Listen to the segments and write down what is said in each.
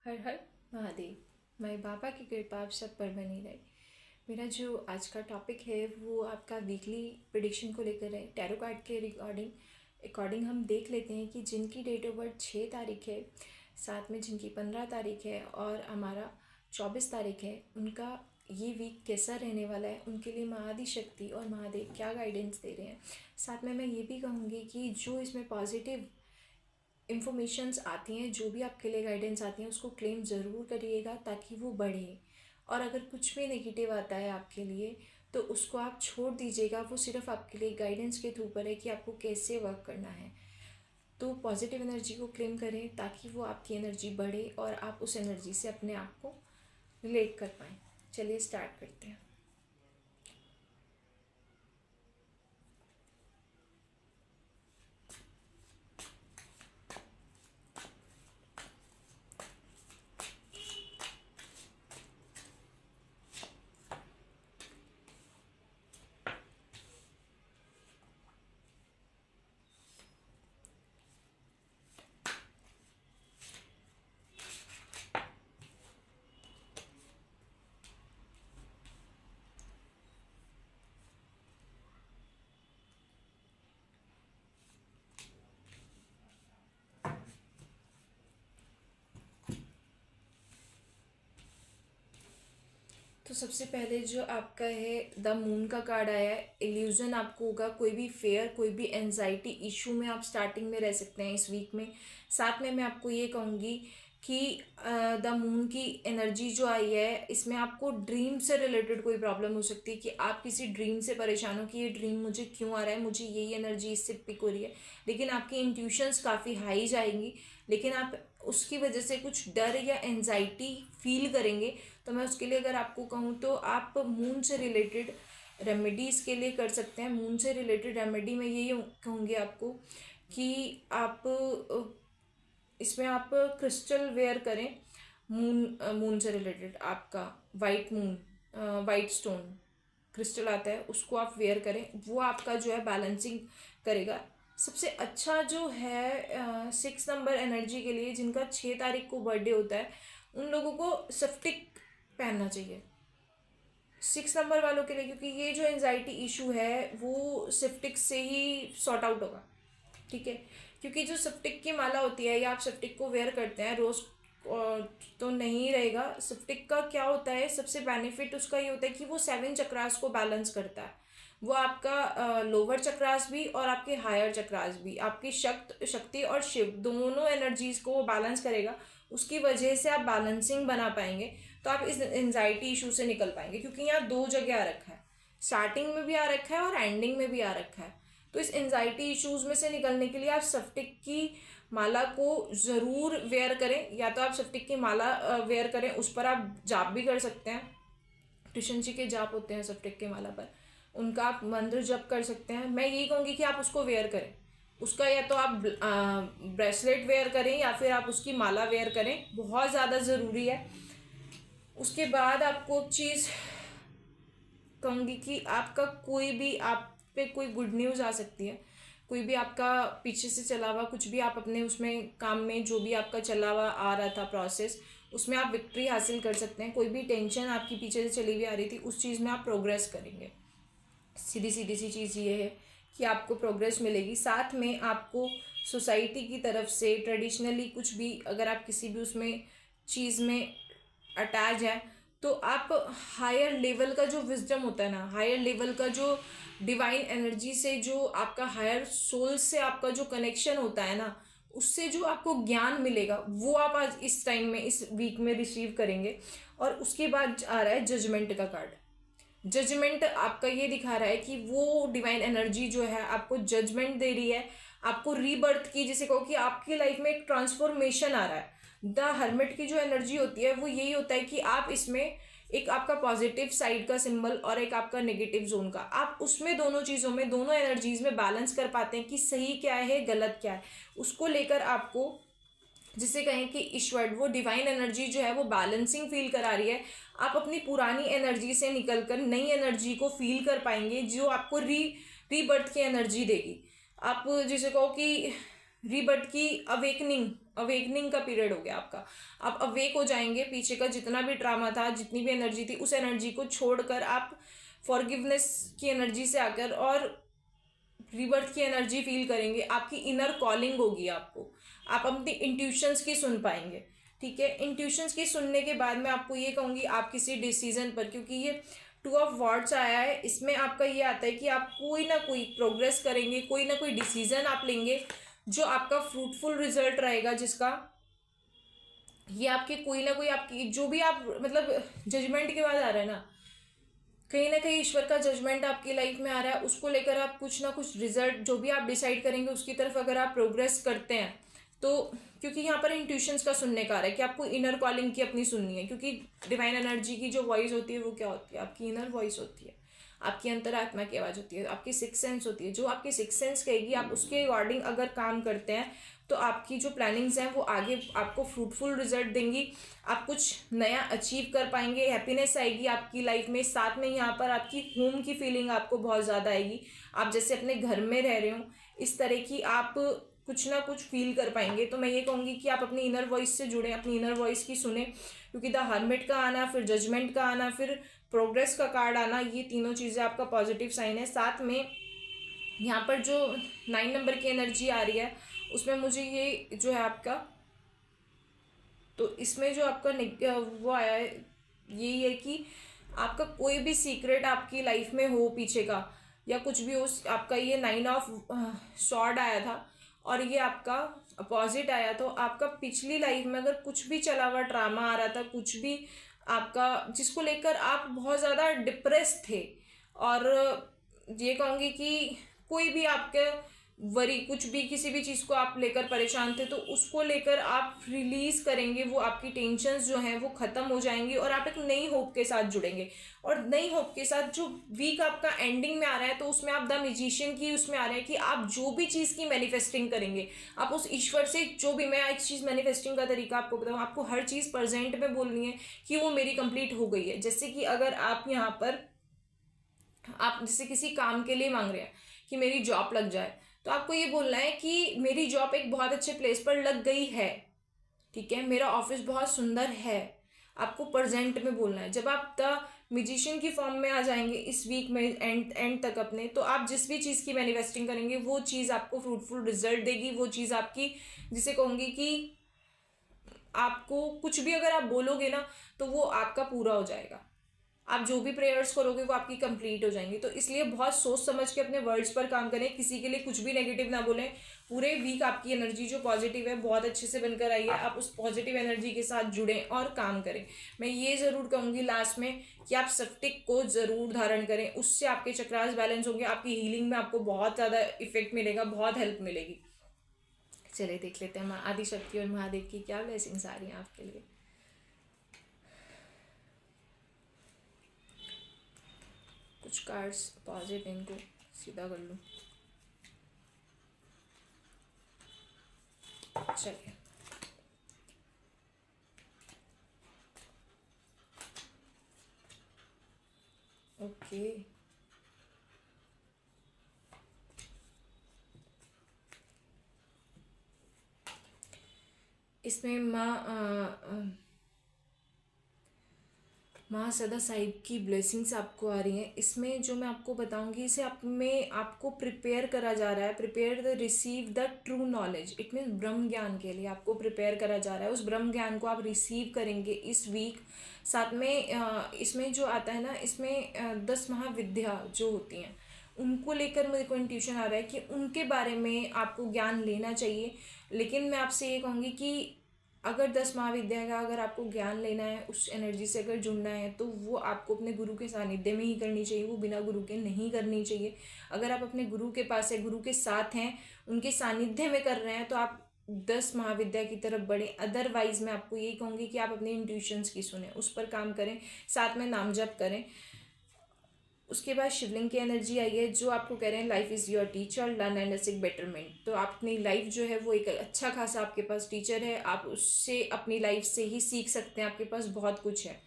हर हर महादेव। मैं बाबा की कृपा आप सब पर बनी रहे। मेरा जो आज का टॉपिक है वो आपका वीकली प्रिडिक्शन को लेकर है। टैरो कार्ड के अकॉर्डिंग हम देख लेते हैं कि जिनकी डेट ऑफ बर्थ 6 तारीख है, साथ में जिनकी 15 तारीख है और हमारा 24 तारीख है, उनका ये वीक कैसा रहने वाला है, उनके लिए महाआदि शक्ति और महादेव क्या गाइडेंस दे रहे हैं। साथ में मैं ये भी कहूँगी कि जो इसमें पॉजिटिव इन्फॉर्मेशंस आती हैं, जो भी आपके लिए गाइडेंस आती हैं, उसको क्लेम ज़रूर करिएगा ताकि वो बढ़े। और अगर कुछ भी नेगेटिव आता है आपके लिए तो उसको आप छोड़ दीजिएगा। वो सिर्फ आपके लिए गाइडेंस के थ्रू पर है कि आपको कैसे वर्क करना है। तो पॉजिटिव एनर्जी को क्लेम करें ताकि वो आपकी एनर्जी बढ़े और आप उस एनर्जी से अपने आप को रिलेट कर पाएँ। चलिए स्टार्ट करते हैं। तो सबसे पहले जो आपका है द मून का कार्ड आया है। इल्यूजन आपको होगा, कोई भी फेयर, कोई भी एंजाइटी इशू में आप स्टार्टिंग में रह सकते हैं इस वीक में। साथ में मैं आपको ये कहूँगी कि द मून की एनर्जी जो आई है, इसमें आपको ड्रीम से रिलेटेड कोई प्रॉब्लम हो सकती है कि आप किसी ड्रीम से परेशान हो कि ये ड्रीम मुझे क्यों आ रहा है, मुझे यही एनर्जी इससे पिक हो रही है। लेकिन आपकी इंट्यूशंस काफ़ी हाई जाएंगी, लेकिन आप उसकी वजह से कुछ डर या एंजाइटी फील करेंगे। तो मैं उसके लिए अगर आपको कहूँ तो आप मून से रिलेटेड रेमेडीज़ के लिए कर सकते हैं। मून से रिलेटेड रेमेडी मैं यही कहूँगी आपको कि आप इसमें आप क्रिस्टल वेयर करें। मून से रिलेटेड आपका white moon, white stone crystal आता है, उसको आप वेयर करें। वो आपका जो है बैलेंसिंग करेगा। सबसे अच्छा जो है 6 नंबर एनर्जी के लिए, जिनका 6 तारीख को बर्थडे होता है, उन लोगों को सफ्टिक पहनना चाहिए 6 नंबर वालों के लिए, क्योंकि ये जो एंजाइटी इशू है वो सिफ्टिक से ही सॉर्ट आउट होगा। ठीक है, क्योंकि जो सिफ्टिक की माला होती है या आप सिफ्टिक को वेयर करते हैं रोज तो नहीं रहेगा। सिफ्टिक का क्या होता है, सबसे बेनिफिट उसका ये होता है कि वो 7 चक्रास को बैलेंस करता है। वो आपका लोअर चक्रास भी और आपके हायर चक्रास भी, आपकी शक्ति और शिव दोनों एनर्जीज को वो बैलेंस करेगा। उसकी वजह से आप बैलेंसिंग बना पाएंगे, तो आप इस एंजाइटी इशू से निकल पाएंगे। क्योंकि यहाँ 2 जगह आ रखा है, स्टार्टिंग में भी आ रखा है और एंडिंग में भी आ रखा है। तो इस एंजाइटी इश्यूज में से निकलने के लिए आप सफ्टिक की माला को ज़रूर वेयर करें। या तो आप सफ्टिक की माला वेयर करें, उस पर आप जाप भी कर सकते हैं। कृष्ण जी के जाप होते हैं सफ्टिक के माला पर, उनका आप मंत्र जप कर सकते हैं। मैं यही कहूँगी कि आप उसको वेयर करें। उसका या तो आप ब्रेसलेट वेयर करें या फिर आप उसकी माला वेयर करें, बहुत ज़्यादा ज़रूरी है। उसके बाद आपको चीज़ कहूँगी कि आपका कोई भी आप पे कोई गुड न्यूज़ आ सकती है। कोई भी आपका पीछे से चला हुआ कुछ भी आप अपने उसमें काम में जो भी आपका चला हुआ आ रहा था प्रोसेस, उसमें आप विक्ट्री हासिल कर सकते हैं। कोई भी टेंशन आपकी पीछे से चली हुई आ रही थी, उस चीज़ में आप प्रोग्रेस करेंगे। सीधी सीधी सी चीज़ ये है कि आपको प्रोग्रेस मिलेगी। साथ में आपको सोसाइटी की तरफ से ट्रेडिशनली कुछ भी, अगर आप किसी भी उसमें चीज़ में अटैच है, तो आप हायर लेवल का जो विजडम होता है ना, हायर लेवल का जो डिवाइन एनर्जी से जो आपका हायर सोल से आपका जो कनेक्शन होता है ना, उससे जो आपको ज्ञान मिलेगा वो आप आज इस टाइम में, इस वीक में रिसीव करेंगे। और उसके बाद आ रहा है जजमेंट का कार्ड। जजमेंट आपका ये दिखा रहा है कि वो डिवाइन एनर्जी जो है आपको जजमेंट दे रही है, आपको रीबर्थ की, जिसे कहो कि आपकी लाइफ में एक ट्रांसफॉर्मेशन आ रहा है। द हर्मिट की जो एनर्जी होती है वो यही होता है कि आप इसमें एक आपका पॉजिटिव साइड का सिंबल और एक आपका नेगेटिव जोन का, आप उसमें दोनों चीज़ों में, दोनों एनर्जीज में बैलेंस कर पाते हैं कि सही क्या है गलत क्या है। उसको लेकर आपको, जिसे कहें कि ईश्वर, वो डिवाइन एनर्जी जो है वो बैलेंसिंग फील करा रही है। आप अपनी पुरानी एनर्जी से निकलकर नई एनर्जी को फील कर पाएंगे, जो आपको रीबर्थ की एनर्जी देगी। आप जिसे कहो कि रीबर्थ की अवेकनिंग अवेकनिंग का पीरियड हो गया आपका। आप अवेक हो जाएंगे, पीछे का जितना भी ड्रामा था, जितनी भी एनर्जी थी, उस एनर्जी को छोड़कर आप फॉरगिवनेस की एनर्जी से आकर और रीबर्थ की एनर्जी फील करेंगे। आपकी इनर कॉलिंग होगी आपको, आप अपनी इंट्यूशंस की सुन पाएंगे। ठीक है, इंट्यूशंस की सुनने के बाद मैं आपको ये कहूँगी आप किसी डिसीजन पर, क्योंकि ये 2 ऑफ वॉर्ड्स आया है, इसमें आपका ये आता है कि आप कोई ना कोई प्रोग्रेस करेंगे, कोई ना कोई डिसीजन आप लेंगे जो आपका फ्रूटफुल रिजल्ट रहेगा, जिसका ये आपके कोई ना कोई आपकी जो भी आप मतलब जजमेंट के बाद आ रहा है ना कहीं ईश्वर का जजमेंट आपकी लाइफ में आ रहा है, उसको लेकर आप कुछ ना कुछ रिजल्ट जो भी आप डिसाइड करेंगे उसकी तरफ अगर आप प्रोग्रेस करते हैं तो, क्योंकि यहाँ पर इंट्यूशंस का सुनने का आ रहा है कि आपको इनर कॉलिंग की अपनी सुननी है, क्योंकि डिवाइन एनर्जी की जो वॉइस होती है वो क्या होती है, आपकी इनर वॉइस होती है, आपकी अंतरात्मा की आवाज़ होती है, आपकी सिक्स सेंस होती है। जो आपकी सिक्स सेंस कहेगी, आप उसके अकॉर्डिंग अगर काम करते हैं तो आपकी जो प्लानिंग्स हैं वो आगे आपको फ्रूटफुल रिजल्ट देंगी, आप कुछ नया अचीव कर पाएंगे, हैप्पीनेस आएगी आपकी लाइफ में। साथ में यहाँ पर आपकी होम की फीलिंग आपको बहुत ज़्यादा आएगी, आप जैसे अपने घर में रह रहे हो इस तरह की आप कुछ ना कुछ फील कर पाएंगे। तो मैं ये कहूँगी कि आप अपनी इनर वॉइस से जुड़ें, अपनी इनर वॉइस की सुने, क्योंकि द हर्मिट का आना, फिर जजमेंट का आना, फिर प्रोग्रेस का कार्ड आना, ये तीनों चीज़ें आपका पॉजिटिव साइन है। साथ में यहाँ पर जो 9 नंबर की एनर्जी आ रही है उसमें मुझे ये जो है आपका, तो इसमें जो आपका वो आया है यही है कि आपका कोई भी सीक्रेट आपकी लाइफ में हो पीछे का या कुछ भी हो, आपका ये 9 ऑफ सॉर्ड आया था और ये आपका अपोजिट आया, तो आपका पिछली लाइफ में अगर कुछ भी चला हुआ ड्रामा आ रहा था, कुछ भी आपका जिसको लेकर आप बहुत ज़्यादा डिप्रेस थे, और ये कहूँगी कि कोई भी आपके वरी कुछ भी किसी भी चीज़ को आप लेकर परेशान थे, तो उसको लेकर आप रिलीज़ करेंगे, वो आपकी टेंशन्स जो हैं वो ख़त्म हो जाएंगी और आप एक नई होप के साथ जुड़ेंगे। और नई होप के साथ जो वीक आपका एंडिंग में आ रहा है, तो उसमें आप द मैजिशियन की उसमें आ रहे हैं कि आप जो भी चीज़ की मैनिफेस्टिंग करेंगे, आप उस ईश्वर से जो भी, मैं एक चीज़ मैनिफेस्टिंग का तरीका आपको बताऊँ, आपको हर चीज़ प्रेजेंट में बोलनी है कि वो मेरी कंप्लीट हो गई है। जैसे कि अगर आप यहाँ पर आप जैसे किसी काम के लिए मांग रहे हैं कि मेरी जॉब लग जाए, तो आपको ये बोलना है कि मेरी जॉब एक बहुत अच्छे प्लेस पर लग गई है, ठीक है, मेरा ऑफिस बहुत सुंदर है, आपको प्रेजेंट में बोलना है। जब आप द म्यूजिशियन की फॉर्म में आ जाएंगे इस वीक में एंड तक अपने, तो आप जिस भी चीज़ की मैनिफेस्टिंग करेंगे वो चीज़ आपको फ्रूटफुल रिजल्ट देगी, वो चीज़ आपकी, जिसे कहूँगी कि आपको कुछ भी अगर आप बोलोगे ना तो वो आपका पूरा हो जाएगा, आप जो भी प्रेयर्स करोगे वो आपकी कंप्लीट हो जाएंगी। तो इसलिए बहुत सोच समझ के अपने वर्ड्स पर काम करें, किसी के लिए कुछ भी नेगेटिव ना बोलें। पूरे वीक आपकी एनर्जी जो पॉजिटिव है बहुत अच्छे से बनकर आई है, आप उस पॉजिटिव एनर्जी के साथ जुड़ें और काम करें। मैं ये ज़रूर कहूँगी लास्ट में कि आप सप्टिक को ज़रूर धारण करें, उससे आपके चक्रास बैलेंस होंगे, आपकी हीलिंग में आपको बहुत ज़्यादा इफेक्ट मिलेगा, बहुत हेल्प मिलेगी। चलिए देख लेते हैं माँ आदिशक्ति और महादेव की क्या ब्लेसिंग्स आ रही हैं आपके लिए। कुछ कार्ड्स पॉजिट, इनको सीधा कर लूँ। चलिए, ओके, इसमें माँ सदा साहिब की ब्लेसिंग्स आपको आ रही हैं। इसमें जो मैं आपको बताऊंगी, इसे आप में आपको प्रिपेयर करा जा रहा है, prepare the receive the true knowledge, it means ब्रह्म ज्ञान के लिए आपको प्रिपेयर करा जा रहा है। उस ब्रह्म ज्ञान को आप रिसीव करेंगे इस वीक। साथ में इसमें जो आता है ना, इसमें 10 महाविद्या जो होती हैं उनको लेकर मेरे को इंट्यूशन आ रहा है कि उनके बारे में आपको ज्ञान लेना चाहिए। लेकिन मैं आपसे ये कहूँगी कि अगर 10 महाविद्या का अगर आपको ज्ञान लेना है, उस एनर्जी से अगर जुड़ना है, तो वो आपको अपने गुरु के सानिध्य में ही करनी चाहिए, वो बिना गुरु के नहीं करनी चाहिए। अगर आप अपने गुरु के पास है, गुरु के साथ हैं, उनके सानिध्य में कर रहे हैं, तो आप 10 महाविद्या की तरफ बढ़ें। अदरवाइज मैं आपको यही कहूँगी कि आप अपने इंट्यूशंस की सुने, उस पर काम करें, साथ में नाम जप करें। उसके बाद शिवलिंग की एनर्जी आई है जो आपको कह रहे हैं life is your teacher, learn and sick betterment. तो आप अपनी लाइफ जो है वो एक अच्छा खासा आपके पास टीचर है, आप उससे अपनी लाइफ से ही सीख सकते हैं, आपके पास बहुत कुछ है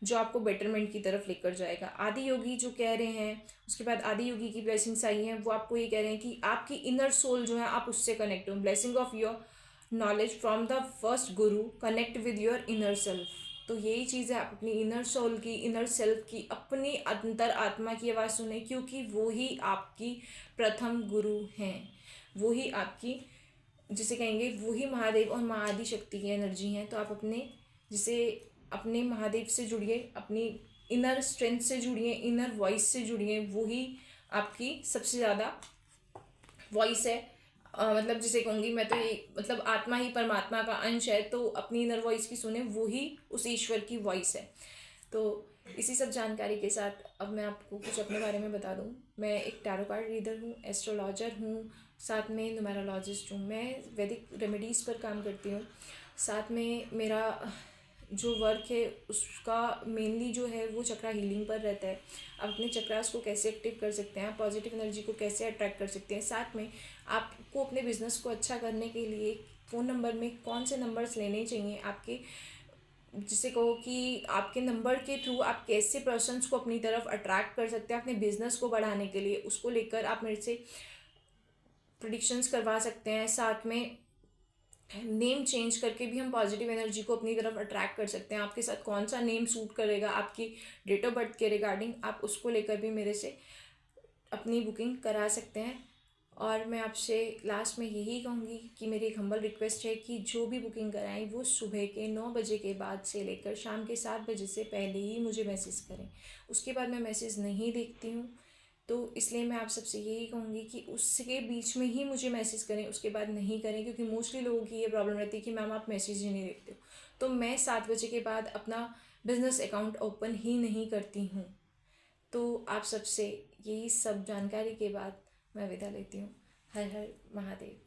जो आपको बेटरमेंट की तरफ लेकर जाएगा। आदि योगी जो कह रहे हैं, उसके बाद आदि योगी की ब्लेसिंग्स आई हैं, वो आपको ये कह रहे हैं कि आपकी इनर सोल जो है आप उससे कनेक्ट हो, blessing of your knowledge from the first guru, connect with your inner self. तो यही चीज़ है, आप अपनी इनर सोल की, इनर सेल्फ की, अपनी अंतर आत्मा की आवाज़ सुने, क्योंकि वो ही आपकी प्रथम गुरु हैं। वो ही आपकी, जिसे कहेंगे, वो ही महादेव और महाआदि शक्ति की एनर्जी हैं। तो आप अपने, जिसे अपने महादेव से जुड़िए, अपनी इनर स्ट्रेंथ से जुड़िए, इनर वॉइस से जुड़िए। वो ही आपकी सबसे ज़्यादा वॉइस है। मतलब जिसे कहूँगी मैं, तो ये मतलब आत्मा ही परमात्मा का अंश है। तो अपनी इनर वॉइस की सुने, वो ही उस ईश्वर की वॉइस है। तो इसी सब जानकारी के साथ अब मैं आपको कुछ अपने बारे में बता दूँ। मैं एक टैरो कार्ड रीडर हूँ, एस्ट्रोलॉजर हूँ, साथ में न्यूमेरोलॉजिस्ट हूँ। मैं वैदिक रेमेडीज़ पर काम करती हूँ। साथ में मेरा जो वर्क है उसका मेनली जो है वो चक्रा हीलिंग पर रहता है। आप अपने चक्रास को कैसे एक्टिव कर सकते हैं, आप पॉजिटिव एनर्जी को कैसे अट्रैक्ट कर सकते हैं। साथ में आपको अपने बिजनेस को अच्छा करने के लिए फ़ोन नंबर में कौन से नंबर्स लेने चाहिए आपके, जिसे कहो कि आपके नंबर के थ्रू आप कैसे पर्सन्स को अपनी तरफ अट्रैक्ट कर सकते हैं अपने बिजनेस को बढ़ाने के लिए, उसको लेकर आप मेरे से प्रेडिक्शंस करवा सकते हैं। साथ में नेम चेंज करके भी हम पॉजिटिव एनर्जी को अपनी तरफ अट्रैक्ट कर सकते हैं। आपके साथ कौन सा नेम सूट करेगा आपकी डेट ऑफ बर्थ के रिगार्डिंग, आप उसको लेकर भी मेरे से अपनी बुकिंग करा सकते हैं। और मैं आपसे लास्ट में यही कहूँगी कि मेरी एक हम्बल रिक्वेस्ट है कि जो भी बुकिंग कराएं वो सुबह के 9 बजे के बाद से लेकर शाम के 7 बजे से पहले ही मुझे मैसेज करें। उसके बाद मैं मैसेज नहीं देखती हूँ। तो इसलिए मैं आप सबसे यही कहूँगी कि उसके बीच में ही मुझे मैसेज करें, उसके बाद नहीं करें, क्योंकि मोस्टली लोगों की ये प्रॉब्लम रहती है कि मैम आप मैसेज ही नहीं देखते हो। तो मैं 7 बजे के बाद अपना बिजनेस अकाउंट ओपन ही नहीं करती हूँ। तो आप सबसे यही सब जानकारी के बाद मैं विदा लेती हूँ। हर हर महादेव।